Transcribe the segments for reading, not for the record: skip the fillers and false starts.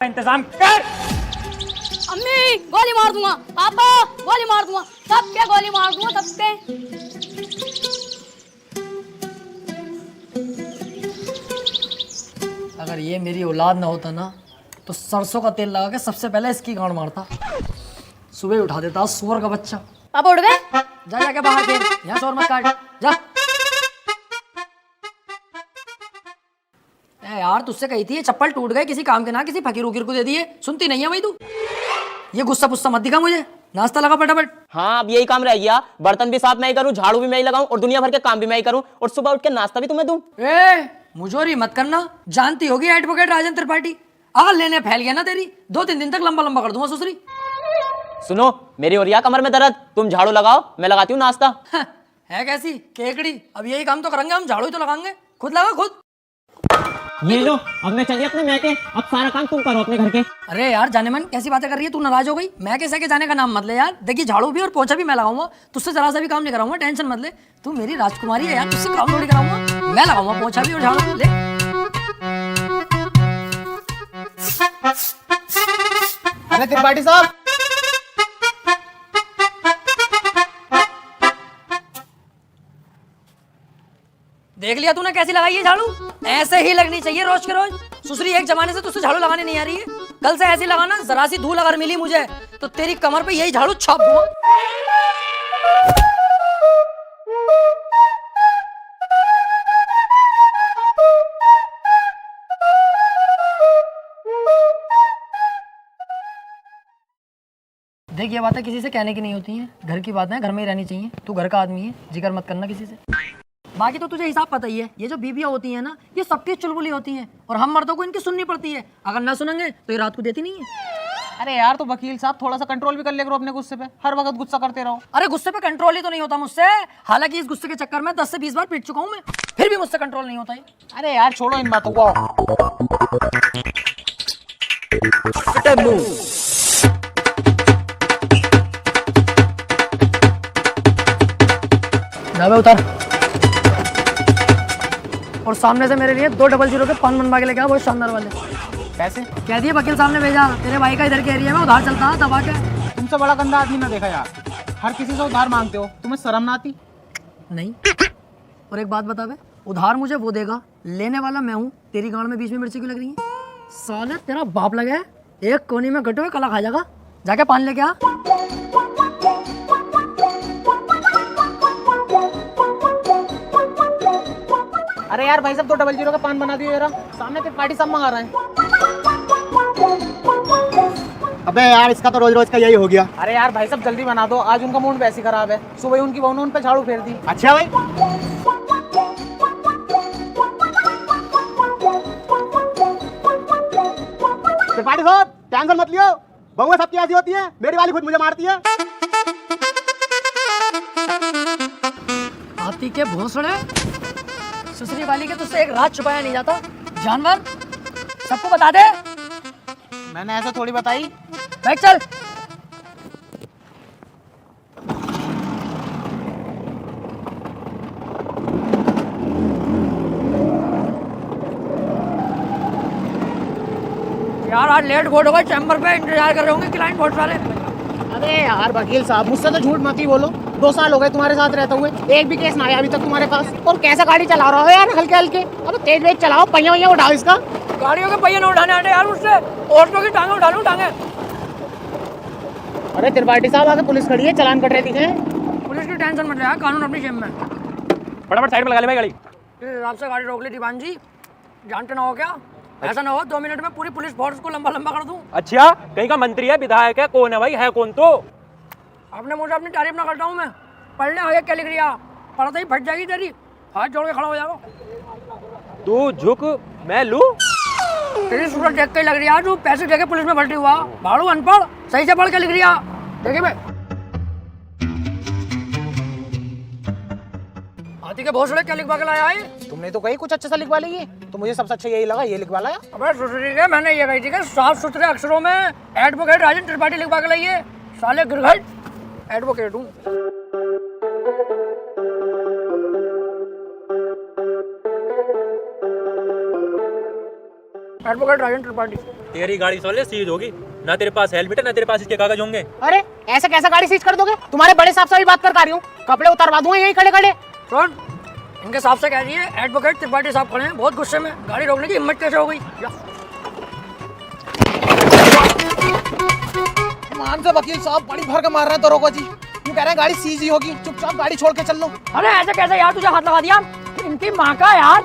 इंतजाम कर। अम्मी गोली मार दूंगा, पापा गोली मार दूंगा, सबके गोली मार दूंगा सबके। अगर ये मेरी औलाद ना होता ना तो सरसों का तेल लगा के सबसे पहले इसकी गांड मारता। सुबह ही उठा देता सुअर का बच्चा। पापा उठ गए? जा जाके बाहर खेल, यहाँ शोर मत काट जा। ए यार तुझसे कही थी ये चप्पल टूट गए किसी काम के ना किसी फकीर उकीर को दे दिए, सुनती नहीं है भाई तू। ये गुस्सा पुस्सा मत दिखा मुझे, नाश्ता लगा फटाफट। हाँ अब यही काम रह गया, बर्तन भी साफ मैं ही करूँ, झाड़ू भी मैं ही लगाऊं और दुनिया भर के काम भी मैं ही करूं और सुबह उठ के नाश्ता भी तुम्हें दूं। ए मुझोरी मत करना, जानती होगी एडवोकेट राजन त्रिपाठी। अगर लेने फैल गया ना तेरी 2-3 दिन तक लंबा लंबा कर दूंगा सुसरी। सुनो मेरी ओरिया कमर में दर्द, तुम झाड़ू लगाओ मैं लगाती हूँ नाश्ता। है कैसी केकड़ी, अब यही काम तो करेंगे हम, झाड़ू ही तो लगाएंगे। खुद लगा खुद। ये लो अब मैं चलिए अपने मैके, अब सारा काम तुम करो अपने घर के। अरे यार जाने मन कैसी बातें कर रही है, तू नाराज हो गई। मैं कैसे के जाने का नाम मत ले यार। देखिए झाड़ू भी और पोछा भी मैं लगाऊंगा, तुझसे जरा सा भी काम नहीं कराऊंगा, टेंशन मत ले। तू मेरी राजकुमारी है यार, तुझसे काम थोड़ी कराऊंगा। मैं लगाऊंगा पोछा भी और झाड़ू ले। अरे त्रिपाठी साहब, देख लिया तूने कैसी लगाई है झाड़ू, ऐसे ही लगनी चाहिए रोज के रोज। सुसरी एक जमाने से तुझसे झाड़ू लगाने नहीं आ रही है, कल से ऐसी लगाना। जरा सी धूल अगर मिली मुझे तो तेरी कमर पे यही झाड़ू छाप दूंगा। देख ये बातें किसी से कहने की नहीं होती हैं, घर की बातें घर में ही रहनी चाहिए। तू घर का आदमी है, जिक्र मत करना किसी से। बाकी तो तुझे हिसाब पता ही है, ये जो बीबियां होती हैं ना ये सबकी चुलबुली होती हैं और हम मर्दों को इनकी सुननी पड़ती है। अगर ना सुनेंगे तो ये रात को देती नहीं है। अरे यार तो वकील साहब थोड़ा सा कंट्रोल भी कर ले करो अपने गुस्से पे, हर वक्त गुस्सा करते रहो। अरे गुस्से पे कंट्रोल ही तो नहीं होता मुझसे। हालांकि इस गुस्से के चक्कर में 10 से 20 बार पीट चुका हूं मैं, फिर भी मुझसे कंट्रोल नहीं होता है। अरे यार छोड़ो इन बातों को। जावे उतर और सामने से मेरे लिए 2 00 के पान बनवा के लेके आ, बहुत शानदार वाले। पैसे कह दिए वकील साहब ने भेजा, तेरे भाई का इधर के एरिया में उधार चलता है दबा के। तुमसे बड़ा गंदा आदमी ना देखा यार, हर किसी से उधार मांगते हो, तुम्हें शर्म ना आती? नहीं। और एक बात बता बे, उधार मुझे वो देगा, लेने वाला मैं हूँ। तेरी गांड में बीच में मिर्ची क्यों लग रही है? साले तेरा बाप लगा है, एक कोनी में गटे हुए कला खा जाएगा। जाके पान लेके आ। अरे यार भाई साहब 2 00 का पान बना दियो जरा, सामने त्रिपाठी साहब मंगा रहे हैं। अबे यार इसका तो रोज रोज का यही हो गया। अरे यार भाई साहब जल्दी बना दो, आज उनका मूड वैसे खराब है, सुबह ही उनकी बहू ने उन पे झाड़ू फेर दी। अच्छा भाई त्रिपाठी साहब टेंशन मत लियो, बहुएं सबकी ऐसी होती है, मेरी वाली खुद मुझे मारती है। हाथी के भोसड़े, सुसरी वाली के तुझसे एक रात छुपाया नहीं जाता। जानवर सबको बता दे। मैंने ऐसा थोड़ी बताई। बैठ चल। यार आज लेट बहुत होगा, चैम्बर पे इंतजार कर रहे होंगे क्लाइंट बहुत सारे। अरे यार वकील साहब मुझसे तो झूठ मत ही बोलो, 2 साल हो गए तुम्हारे साथ रहते हुए, एक भी केस ना आया अभी तक तुम्हारे पास। और कैसे गाड़ी चला रहा हो यार हल्के हल्के, अरे तेज वेज चलाओ, पहिया वहिया उठाओ इसका। गाड़ियों के पहिए न उठाने आते यार मुझसे, ऑटो की टांगे उठा लूं टांगे। अरे त्रिपाठी साहब आगे पुलिस खड़ी है, चालान कट रहे दिखे। पुलिस की टेंशन मत ले यार, कानून अपनी जेब में। फटाफट साइड में लगा ले भाई गाड़ी। इस हिसाब से गाड़ी रोक ली दीवान जी, जानते ना हो क्या? ऐसा ना हो 2 मिनट में पूरी पुलिस फोर्स को लंबा लंबा कर दूं। अच्छा कहीं का मंत्री है, विधायक है, कौन है भाई, है कौन? तो अपने मुंह से अपनी तारीफ ना करता हूँ मैं। पढ़ ले आगे क्या लिख लिया, पढ़ते ही फट जाएगी तेरी, हाथ जोड़ के खड़ा हो जाओ। तू झुक मैं लू। तेरी सूरत देख के लग रही है तू पैसे देके पुलिस में भर्ती हुआ। भाड़ू अनपढ़, सही से पढ़ के लिख लिया। देखिए भाई हाथी के भोसड़े क्या लिखवा के लाया है? तुमने तो कही कुछ अच्छा सा लिखवा ली, तो मुझे सबसे अच्छा यही लगा, ये लिखवा लाया। अबे सुसरी के मैंने ये कही थी कि साफ सुथरे अक्षरों में एडवोकेट राजन त्रिपाठी लिखवा के लाइए। साले गिरघट एडवोकेट हूँ। एडवोकेट राजेंद्र त्रिपाठी। तेरी गाड़ी सोले सीज होगी, ना तेरे पास हेलमेट है ना तेरे पास इसके कागज होंगे। अरे ऐसे कैसे गाड़ी सीज कर दोगे? तुम्हारे बड़े साहब से भी बात कर रही हूँ, कपड़े उतारवा दूंगा यहीं खड़े खड़े। सुन, इनके साहब से कह रही है एडवोकेट त्रिपाठी साहब खड़े हैं, बहुत गुस्से में, गाड़ी रोकने की हिम्मत कैसे हो गई? मान से वकील साहब बड़ी भर के मार रहे हैं दरोगा जी, यूँ कह रहे हैं गाड़ी सीज ही होगी, चुपचाप गाड़ी छोड़ के चल लो। अरे ऐसे कैसे यार, तुझे हाथ लगा दिया? इनकी माँ का यार।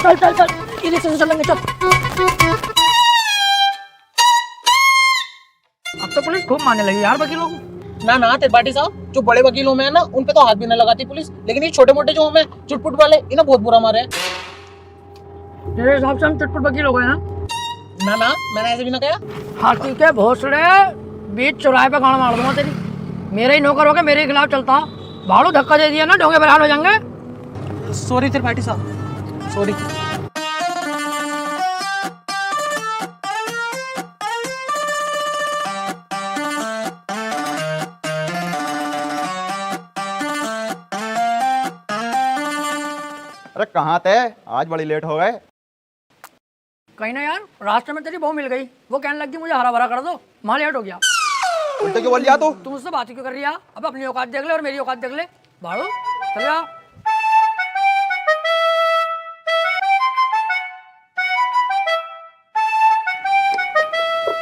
चल चल चल, इलेक्शन से चलेंगे, चल। अब तो पुलिस खूब मारने लगी यार वकीलों को। ना त्रिपाठी साहब, जो बड़े वकीलों में है ना उन पे तो हाथ भी न लगाती पुलिस, लेकिन ये छोटे मोटे जो हमें चुटपुट वाले इन्हें बहुत बुरा मारे हैं। तेरे हिसाब से हम चुटपुट वकील हो गए ना? ना मैंने ऐसे भी ना कहा। हाथी के भोसड़े, बीच चौराहे पे गाड़ मार दूंगा तेरी। मेरे ही नौकर होके मेरे खिलाफ चलता, भाड़ू धक्का दे दिया ना, डोंगे बरहाल हो जाएंगे। सॉरी त्रिपाठी साहब, सॉरी। अरे कहाँ थे? आज बड़ी लेट हो गए। कहीं ना यार, रास्ते में तेरी बहू मिल गई, वो कहने लगी मुझे हरा भरा कर दो, वहाँ लेट हो गया। उल्टे क्यों बोल लिया तू? तुम मुझसे बात ही क्यों कर रही है? अब अपनी औकात देख ले और मेरी औकात देख ले। भाड़ू चल जा।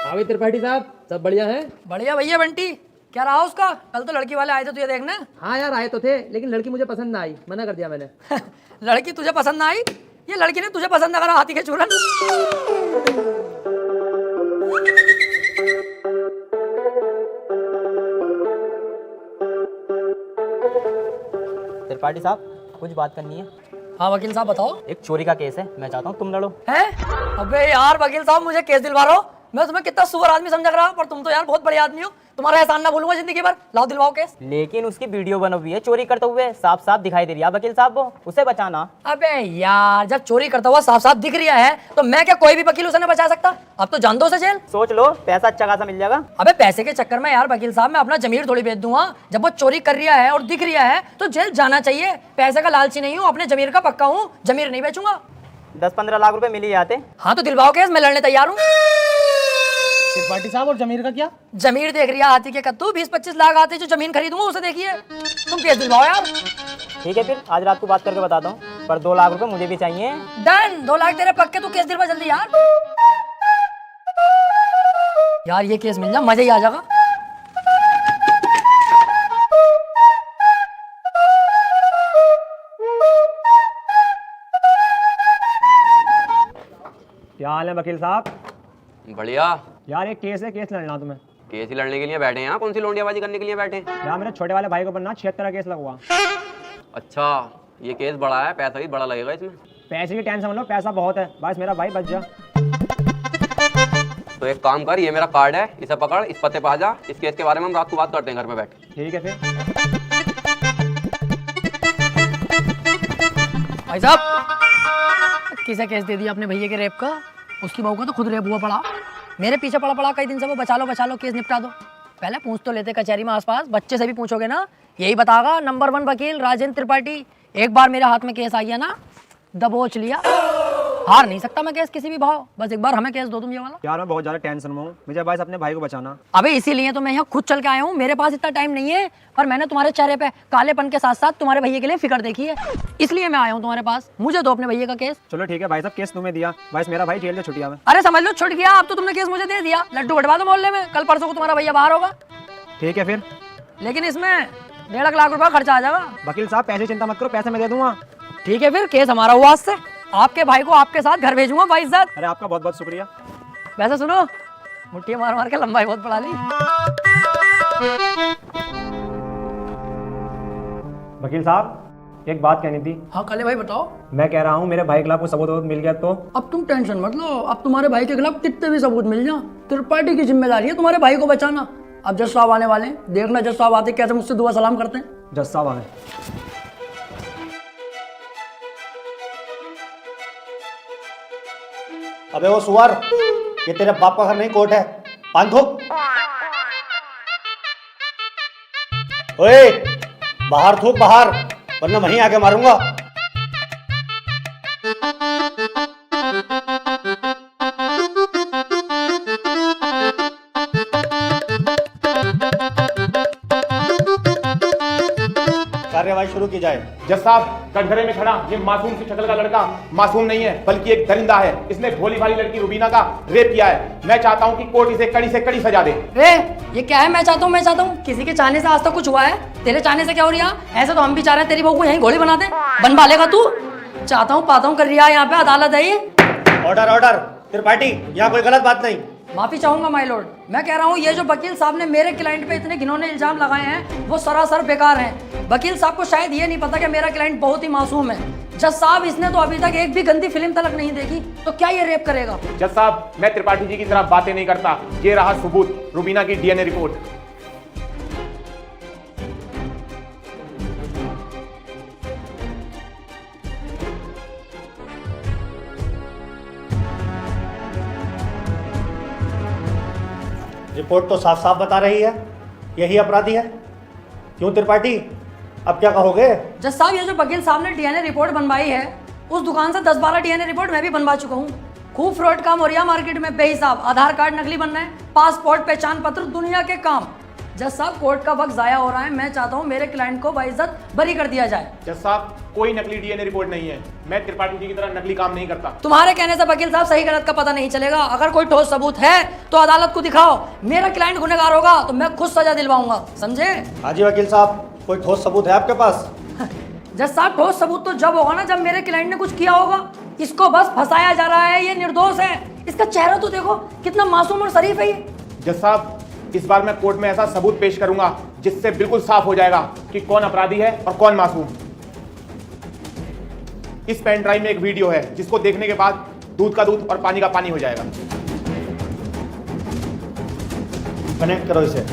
हाँ त्रिपाठी साहब, सब बढ़िया है? बढ़िया भैया बंटी, क्या रहा उसका? कल तो लड़की वाले आए थे तुझे देखने। हाँ यार आए तो थे, लेकिन लड़की मुझे पसंद ना आई, मना कर दिया मैंने। लड़की तुझे पसंद ना आई? ये लड़की ने तुझे पसंद ना करा, हाथी के चूरन। त्रिपाठी साहब, कुछ बात करनी है। हाँ वकील साहब बताओ। एक चोरी का केस है, मैं चाहता हूँ तुम लड़ो। है? अबे यार वकील साहब, मुझे केस दिलवा रहा हो? मैं तुम्हें कितना सुअर आदमी समझ रहा, पर तुम तो यार बहुत बड़े आदमी हो, तुम्हारा एहसान ना भूलूंगा जिंदगी भर। लाओ दिलवाओ केस। लेकिन उसकी वीडियो बनी हुई है चोरी करते हुए, साफ साफ दिखाई दे रही है वकील साहब, वो उसे बचाना। अबे यार, जब चोरी करता हुआ साफ साफ दिख रहा है तो मैं क्या कोई भी वकील उसे नहीं बचा सकता? अब तो जान दो उसे जेल। सोच लो, पैसा अच्छा खासा मिल जाएगा। अबे पैसे के चक्कर में यार वकील साहब मैं अपना जमीर थोड़ी बेच दूंगा। जब वो चोरी कर रहा है और दिख रहा है तो जेल जाना चाहिए। पैसे का लालची नहीं हूँ, अपने जमीर का पक्का हूँ, जमीर नहीं बेचूंगा। 10-15 लाख रुपए मिल ही जाते। हाँ तो दिलवाओ केस, मैं लड़ने तैयार हूँ। त्रिपाठी साहब और जमीर का क्या? जमीर देख रही है हाथी के कद्दू, 20-25 लाख आते जो जमीन खरीदूंगा उसे देखिए। तुम केस दिलवाओ यार। ठीक है फिर, आज रात को बात करके बताता हूँ, पर 2 लाख रुपए मुझे भी चाहिए। डन, 2 लाख तेरे पक्के, तू केस दिलवा जल्दी यार। यार ये केस मिल जाए मजा ही आ जाएगा। क्या हाल है वकील साहब? बढ़िया। यार एक केस है, केस लड़ना तुम्हें। केस ही लड़ने के लिए बैठे हैं? कौन सी लोंडियाबाजी करने के लिए बैठे हैं? यार मेरे छोटे वाले भाई को बनना 76 का केस लगवा। अच्छा, ये केस बड़ा है, पैसा भी बड़ा लगेगा इसमें। पैसे की टेंशन लो, पैसा बहुत है, बस मेरा भाई बच जा। तो एक काम कर, ये मेरा कार्ड है, इसे पकड़, इस पते पे आ जा। इस केस के बारे में हम रात को बात करते हैं घर में बैठ के। ठीक है फिर। भाई साहब, किसे केस दे दिया अपने भैया के रेप का? उसकी बहू का तो खुद रेप हुआ पड़ा, मेरे पीछे पड़ा कई दिन से। वो बचा लो केस निपटा दो। पहले पूछ तो लेते कचहरी में आसपास, बच्चे से भी पूछोगे ना, यही बतागा नंबर 1 वकील राजेंद्र त्रिपाठी। एक बार मेरे हाथ में केस आ गया ना, दबोच लिया। हार नहीं सकता मैं केस किसी भी भाव, बस एक बार हमें केस दो तुम ये वाला। यार मैं बहुत ज्यादा टेंशन में हूँ, मुझे बस अपने भाई को बचाना। अबे इसीलिए तो मैं यहाँ खुद चल के आया हूँ, मेरे पास इतना टाइम नहीं है, पर मैंने तुम्हारे चेहरे पे कालेपन के साथ साथ तुम्हारे भैया के लिए फिक्र देखी है, इसलिए मैं आया हूँ तुम्हारे पास। मुझे दो अपने भैया का केस। चलो ठीक है भाई साहब, केस तुम्हें दिया, बस मेरा भाई जेल से छुट्टिया में। अरे समझ लो छुट गया, अब तो तुमने केस मुझे दे दिया। लड्डू बटवा दो मोहल्ले में, कल परसों को तुम्हारा भैया बाहर होगा। ठीक है फिर, लेकिन इसमें 1.5 लाख रुपया खर्चा आ जाएगा। वकील साहब पैसे चिंता मत करो, पैसे मैं दे दूंगा। ठीक है फिर, केस हमारा हुआ आज से। आपके भाई को आपके साथ घर भेजूंगा बाइज्जत। अरे आपका बहुत बहुत शुक्रिया। वैसे सुनो, मुट्ठी मार मार के लंबाई बहुत बढ़ा ली। वकील साहब एक बात कहनी थी। हाँ काले भाई बताओ। मैं कह रहा हूँ मेरे भाई के खिलाफ कोई सबूत मिल गया तो? अब तुम टेंशन मत लो, अब तुम्हारे भाई के खिलाफ कितने भी सबूत मिल जाए, त्रिपाठी की जिम्मेदारी है तुम्हारे भाई को बचाना। अब जज साहब आने वाले हैं, देखना जज साहब आते कैसे मुझसे दुआ सलाम करते हैं। जज साहब आए। अबे वो सुअर, ये तेरे बाप का घर नहीं कोर्ट है, पान थूक। ओए बाहर थूक बाहर, वरना वहीं आके मारूंगा। सुनवाई शुरू की जाए। जज साहब, कटघरे में खड़ा ये मासूम सी शक्ल का लड़का मासूम नहीं है, बल्कि एक दरिंदा है। इसने भोली भाली लड़की रुबीना का रेप किया है। मैं चाहता हूँ कि कोर्ट इसे कड़ी से कड़ी सजा दे। रे ये क्या है? मैं चाहता हूँ किसी के चाहने से आज तक कुछ हुआ है? तेरे चाहने से क्या हो रहा है? ऐसे तो हम भी चाह रहे हैं तेरी बहू को यहीं घोड़ी बना दे। बनवा लेगा तू? चाहता हूँ पाता हूँ कर रहा है यहाँ पे, अदालत है ये। ऑर्डर ऑर्डर, त्रिपाठी, यहाँ कोई गलत बात नहीं। माफी चाहूंगा माय लॉर्ड। मैं कह रहा हूँ ये जो वकील साहब ने मेरे क्लाइंट पे इतने घिनौने इल्जाम लगाए हैं वो सरासर बेकार हैं। वकील साहब को शायद ये नहीं पता कि मेरा क्लाइंट बहुत ही मासूम है। जज साहब, इसने तो अभी तक एक भी गंदी फिल्म तलक नहीं देखी, तो क्या ये रेप करेगा? जज साहब, मैं त्रिपाठी जी की तरह बातें नहीं करता। ये रहा सबूत, रुबीना की डीएनए रिपोर्ट। रिपोर्ट तो साफ साफ बता रही है यही अपराधी है। क्यों त्रिपाठी, अब क्या कहोगे? जज साहब, ये जो वकील साहब ने डीएनए रिपोर्ट बनवाई है उस दुकान से 10-12 डीएनए रिपोर्ट मैं भी बनवा चुका हूँ। खूब फ्रॉड काम हो रहा है मार्केट में बेहिसाब। आधार कार्ड नकली बन रहे हैं, पासपोर्ट पहचान पत्र दुनिया के काम। जज साहब, कोर्ट का वक्त जाया हो रहा है। मैं चाहता हूँ मेरे क्लाइंट को बाइज्जत बरी कर दिया जाए। जज साहब, कोई नकली डीएनए रिपोर्ट नहीं है। मैं त्रिपाठी जी की तरह नकली काम नहीं करता। तुम्हारे कहने से वकील साहब सही गलत का पता नहीं चलेगा। अगर कोई ठोस सबूत है तो अदालत को दिखाओ। मेरा क्लाइंट गुनहगार होगा तो मैं खुद सजा दिलवाऊंगा, समझे? हाँ जी वकील साहब, कोई ठोस सबूत है आपके पास? जज साहब, ठोस सबूत तो जब होगा ना जब मेरे क्लाइंट ने कुछ किया होगा। इसको बस फंसाया जा रहा है, ये निर्दोष है। इसका चेहरा तो देखो कितना मासूम और शरीफ है ये। जज साहब, इस बार मैं कोर्ट में ऐसा सबूत पेश करूंगा जिससे बिल्कुल साफ हो जाएगा कि कौन अपराधी है और कौन मासूम। इस पेन ड्राइव में एक वीडियो है जिसको देखने के बाद दूध का दूध और पानी का पानी हो जाएगा। कनेक्ट करो इसे।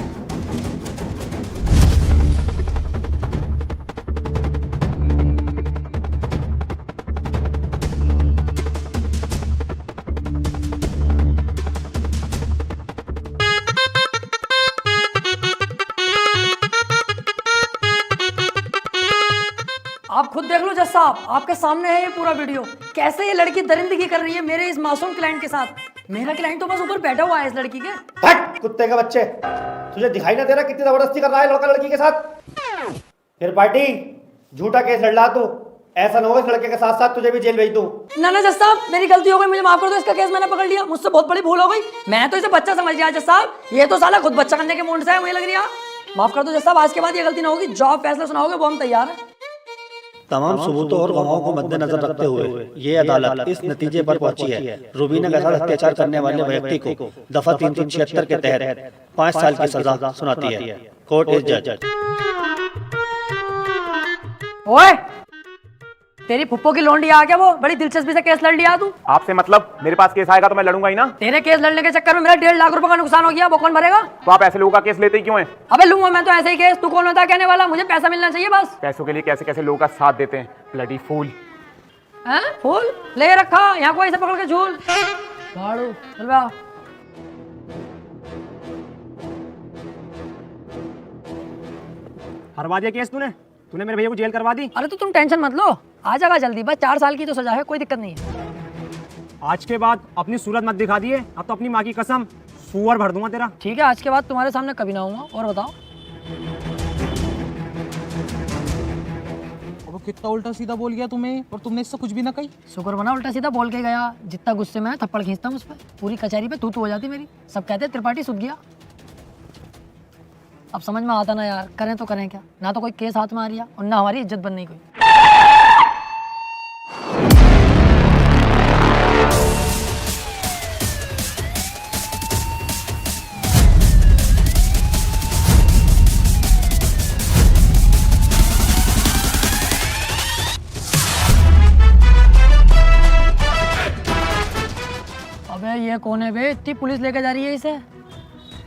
आप खुद देख लो जज साहब, आपके सामने है ये पूरा वीडियो। कैसे ये लड़की दरिंदगी कर रही है मेरे इस मासूम क्लाइंट के साथ। मेरा क्लाइंट तो बस ऊपर बैठा हुआ है इस लड़की के। हट कुत्ते के बच्चे, तुझे दिखाई ना दे रहा कितनी जबरदस्ती कर रहा है लड़का लड़की के साथ? त्रिपाठी, झूठा केस लड़ रहा तू। ऐसा ना हो इस लड़के के साथ साथ तुझे भी जेल भेज दूं। ना ना जज साहब, मेरी गलती हो गई, मुझे माफ कर दो। इसका केस मैंने पकड़ लिया, मुझसे बहुत बड़ी भूल हो गई। मैं तो इसे बच्चा समझ गया जज साहब। ये तो साला खुद बच्चा करने के मूड से है, मुझे लग रहा। माफ कर दो जज साहब, आज के बाद ये गलती ना होगी। जो आप फैसला सुनाओगे वो हम तैयार है। तमाम सबूतों और गवाहों को मद्देनजर रखते हुए ये अदालत इस नतीजे पर पहुंची है, रुबीना के साथ अत्याचार करने वाले व्यक्ति को दफा 376 के तहत 5 साल की सजा सुनाती है। कोर्ट इज जज। ओए, तेरी फुप्पो की लोंडी आ गया, वो बड़ी दिलचस्पी से केस लड़ लिया तू। आपसे मतलब? मेरे पास केस आएगा तो मैं लड़ूंगा ही ना। तेरे केस लड़ने के चक्कर में मेरा 1.5 लाख रुपए का नुकसान हो गया, वो कौन भरेगा? तो आप ऐसे लोगों का केस लेते ही क्यों हैं? अबे लूंगा मैं तो ऐसे ही केस। तू कौन होता है कहने वाला? मुझे पैसा मिलना चाहिए बस। पैसों के लिए कैसे कैसे लोगों का साथ देते हैं, ब्लडी फूल। हैं? फूल ले रखा यहाँ कोई से पकड़ के झूल भाड़ू। चल बा। हरवा दिया केस तूने मेरे भैया को जेल करवा दी। अरे तो तुम टेंशन मत लो, आ जाएगा जल्दी। बस 4 साल की तो सजा है, कोई दिक्कत नहीं है। आज के बाद अपनी सूरत मत दिखा दिए, अब तो अपनी माँ की कसम सुअर भर दूंगा तेरा। ठीक है, आज के बाद तुम्हारे सामने कभी ना आऊंगा। और बताओ। वो कितना उल्टा सीधा बोल गया तुम्हें, और तुमने इससे कुछ भी ना कही। शुक्र बना उल्टा सीधा बोल के गया। जितना गुस्से में थप्पड़ खींचता हूँ उस पर, पूरी कचहरी पे तू हो जाती मेरी। सब कहते त्रिपाठी सुध गया। अब समझ में आता ना यार, करें तो करें क्या। ना तो कोई केस हाथ में आ रहा और ना हमारी इज्जत बननी कोई। अबे ये कौन है बे? इतनी पुलिस लेके जा रही है इसे।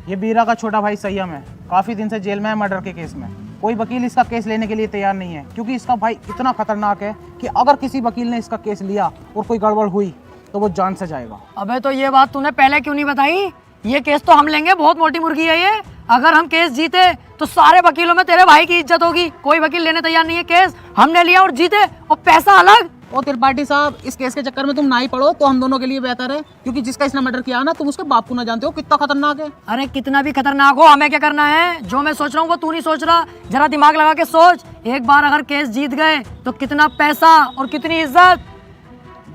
ये बीरा का छोटा भाई सय्यम है, काफी दिन से जेल में है मर्डर के केस में। कोई वकील इसका केस लेने के लिए तैयार नहीं है, क्योंकि इसका भाई इतना खतरनाक है कि अगर किसी वकील ने इसका केस लिया और कोई गड़बड़ हुई तो वो जान से जाएगा। अबे तो ये बात तूने पहले क्यों नहीं बताई? ये केस तो हम लेंगे, बहुत मोटी मुर्गी है ये। अगर हम केस जीते तो सारे वकीलों में तेरे भाई की इज्जत होगी। कोई वकील लेने तैयार नहीं है केस, हमने लिया और जीते, और पैसा अलग। ओ त्रिपाठी साहब, इस केस के चक्कर में तुम ना ही पड़ो तो हम दोनों के लिए बेहतर है, क्योंकि जिसका इसने मर्डर किया ना, तुम उसके बाप को ना जानते हो कितना खतरनाक है। अरे कितना भी खतरनाक हो, हमें क्या करना है? जो मैं सोच रहा हूँ वो तू नहीं सोच रहा। जरा दिमाग लगा के सोच, एक बार अगर केस जीत गए तो कितना पैसा और कितनी इज्जत।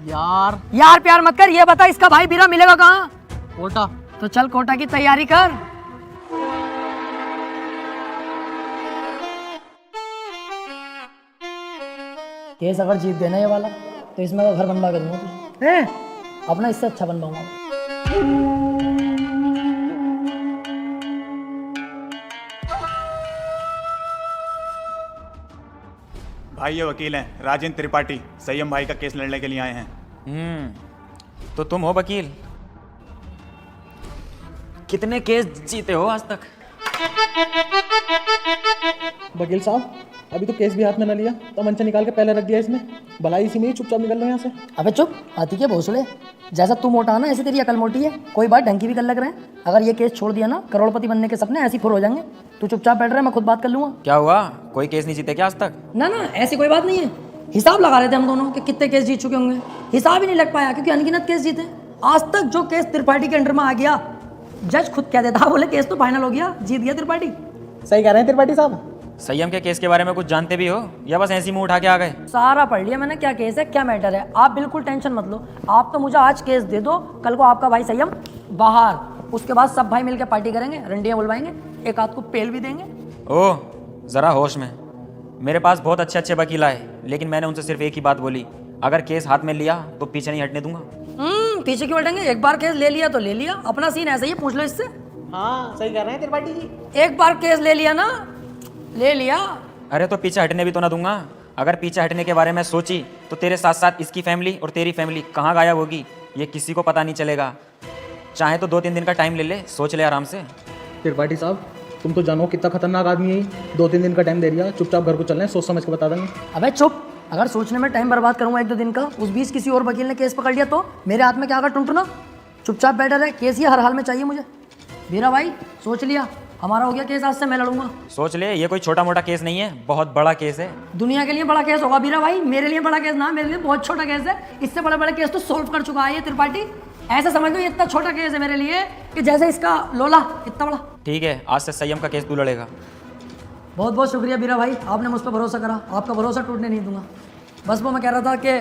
यार प्यार मत कर, ये बता इसका भाई बीरा मिलेगा कहाँ? कोटा। तो चल कोटा की तैयारी कर। केस अगर जीत गए ना ये वाला, तो इसमें का घर बनवा के दूंगा तुझे। अपना इससे अच्छा बनवाऊंगा। भाई ये वकील हैं राजेंद्र त्रिपाठी, संयम भाई का केस लड़ने के लिए आए हैं। तो तुम हो वकील? कितने केस जीते हो आज तक? वकील साहब, अभी तो केस भी हाथ में न लिया, तो मंचा निकाल के पहले रख दिया इसने। भलाई इसी में ही चुपचाप निकल लो यहाँ से। अबे चुप, आती के भोसले। जैसा तू मोटा है ना, ऐसे तेरी अकल मोटी है। कोई बात ढंग की भी कर लग रहे हैं। अगर ये केस छोड़ दिया ना, करोड़पति बनने के सपने ऐसे ही फुर हो जाएंगे। तू चुपचाप बैठ रहा है, मैं खुद बात कर लूंगा। क्या हुआ, कोई केस नहीं जीते क्या आज तक? ना ऐसी कोई बात नहीं है। हिसाब लगा रहे थे हम दोनों कि कितने केस जीत चुके होंगे। हिसाब ही नहीं लग पाया क्योंकि अनगिनत केस जीते। आज तक जो केस त्रिपाठी के अंडर में आ गया, जज खुद कह देता, बोले केस तो फाइनल हो गया, जीत गया त्रिपाठी। सही कह रहे हैं त्रिपाठी साहब। संयम के केस के बारे में कुछ जानते भी हो या बस ऐसी मुंह उठा के आ गए? सारा पढ़ लिया मैंने, क्या केस है क्या मैटर है। आप बिल्कुल टेंशन मत लो। आप तो मुझे आज केस दे दो, कल को आपका भाई संयम बाहर, उसके बाद सब भाई मिलकर पार्टी करेंगे, रंडियां बुलवाएंगे, एक आध को पेल भी देंगे। ओह, जरा होश में। मेरे पास बहुत अच्छे अच्छे वकील आए, लेकिन मैंने उनसे सिर्फ एक ही बात बोली, अगर केस हाथ में लिया तो पीछे नहीं हटने दूंगा। पीछे क्यों हटेंगे? एक बार केस ले लिया तो ले लिया। अपना सीन ऐसा ही, पूछ लो इससे। हाँ सही कह रहे हैं त्रिपाठी जी। एक बार केस ले लिया ना, ले लिया। अरे तो पीछे हटने भी तो ना दूंगा। अगर पीछे हटने के बारे में सोची तो तेरे साथ साथ इसकी फैमिली और तेरी फैमिली कहाँ गायब होगी ये किसी को पता नहीं चलेगा। चाहे तो 2-3 दिन का टाइम ले ले, सोच ले आराम से। त्रिपाठी साहब, तुम तो जानो कितना खतरनाक आदमी है। 2-3 दिन का टाइम दे दिया, चुपचाप घर को चलना है, सोच समझ के बता देंगे। अबे चुप, अगर सोचने में टाइम बर्बाद करूंगा 1-2 दिन का, उस बीच किसी और वकील ने केस पकड़ लिया तो मेरे हाथ में क्या आकर टुनटुना। चुपचाप बैठा रहे, केस ही हर हाल में चाहिए मुझे। मेरा भाई सोच लिया, हमारा हो गया केस, आज से मैं लड़ूंगा। सोच ले, ये कोई छोटा मोटा केस नहीं है, बहुत बड़ा केस है। दुनिया के लिए बड़ा केस होगा बीरा भाई, मेरे लिए बड़ा केस ना, मेरे लिए बहुत छोटा केस है। इससे बड़े बड़े केस तो सोल्व कर चुका है ये त्रिपाठी। ऐसा समझ लो ये इतना छोटा केस है मेरे लिए कि जैसे इसका लोला इतना बड़ा। ठीक है, आज से संयम का केस तू लड़ेगा। बहुत बहुत शुक्रिया बीरा भाई, आपने मुझ पर भरोसा करा। आपका भरोसा टूटने नहीं दूंगा। बस वो मैं कह रहा था कि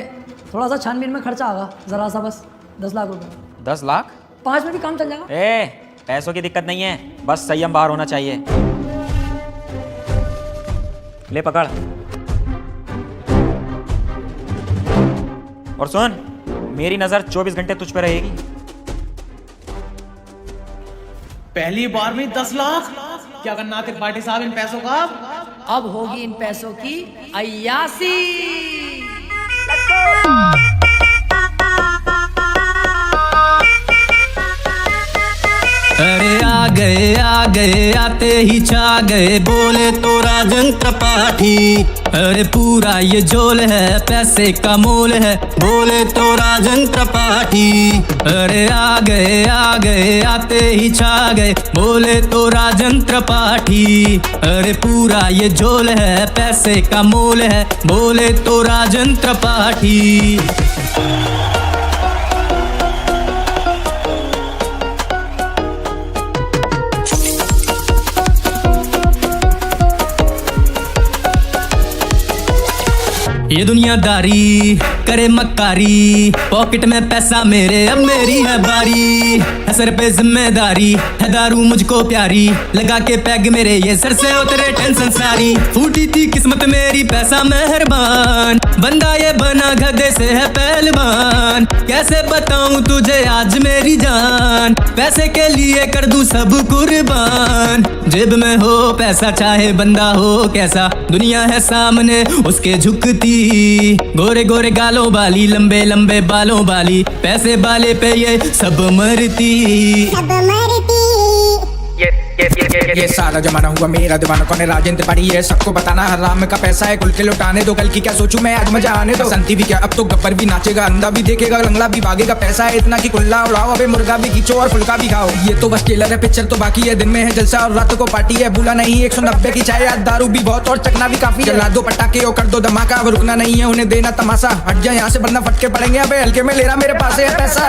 थोड़ा सा छानबीन में खर्चा आगा, जरा सा, बस 10 लाख रुपये। 10 लाख? 5 में भी काम चल जाएगा। पैसों की दिक्कत नहीं है, बस संयम बाहर होना चाहिए। ले पकड़। और सुन, मेरी नजर 24 घंटे तुझ पे रहेगी। पहली बार में 10 लाख? क्या करना त्रिपाठी साहब इन पैसों का? अब होगी इन पैसों की अय्यासी। अरे आ गए आते ही छा गए, बोले तो राजन त्रिपाठी। अरे पूरा ये जोल है, पैसे का मोल है, बोले तो राजन त्रिपाठी। अरे आ गए आते ही छा गए, बोले तो राजन त्रिपाठी। अरे पूरा ये जोल है, पैसे का मोल है, बोले तो राजन त्रिपाठी। ये दुनियादारी करे मक्कारी, पॉकेट में पैसा मेरे, अब मेरी है बारी। है सर पे जिम्मेदारी, है दारू मुझको प्यारी, लगा के पैग मेरे ये सर से उतरे टेंशन सारी। फूटी थी किस्मत मेरी, पैसा मेहरबान, बंदा ये बना गधे से है पहलवान। कैसे बताऊं तुझे आज मेरी जान, पैसे के लिए कर दूं सब कुर्बान। जेब में हो पैसा, चाहे बंदा हो कैसा, दुनिया है सामने उसके झुकती। गोरे गोरे गालों वाली, लंबे लंबे बालों वाली, पैसे वाले पे ये सब मरती। ये सारा जमाना हुआ मेरा दीवाना, कौन है राजेंद्र पड़ी है सबको बताना, हराम का पैसा है कुल के लुटाने दो, कल की क्या सोचूं मैं आज मजा आने दो, संती भी क्या अब तो गब्बर भी नाचेगा, अंधा भी देखेगा, लंगड़ा भी भागेगा, पैसा है इतना कि कुल्ला उड़ाओ, अबे मुर्गा भी खींचो और फुल्का भी खाओ। ये तो बस ट्रेलर है, पिक्चर तो बाकी है, दिन में है जलसा और रात को पार्टी है, भूला नहीं 190 की चाय, दारू भी बहुत और चकना भी काफी, जला दो पटाखे और कर दो धमाका, अब रुकना नहीं है उन्हें देना तमाशा, हट जा यहाँ से वरना फटके पड़ेंगे, अबे हल्के में ले रहा मेरे पास है पैसा।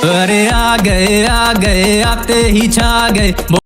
अरे आ गए आते ही छा गए।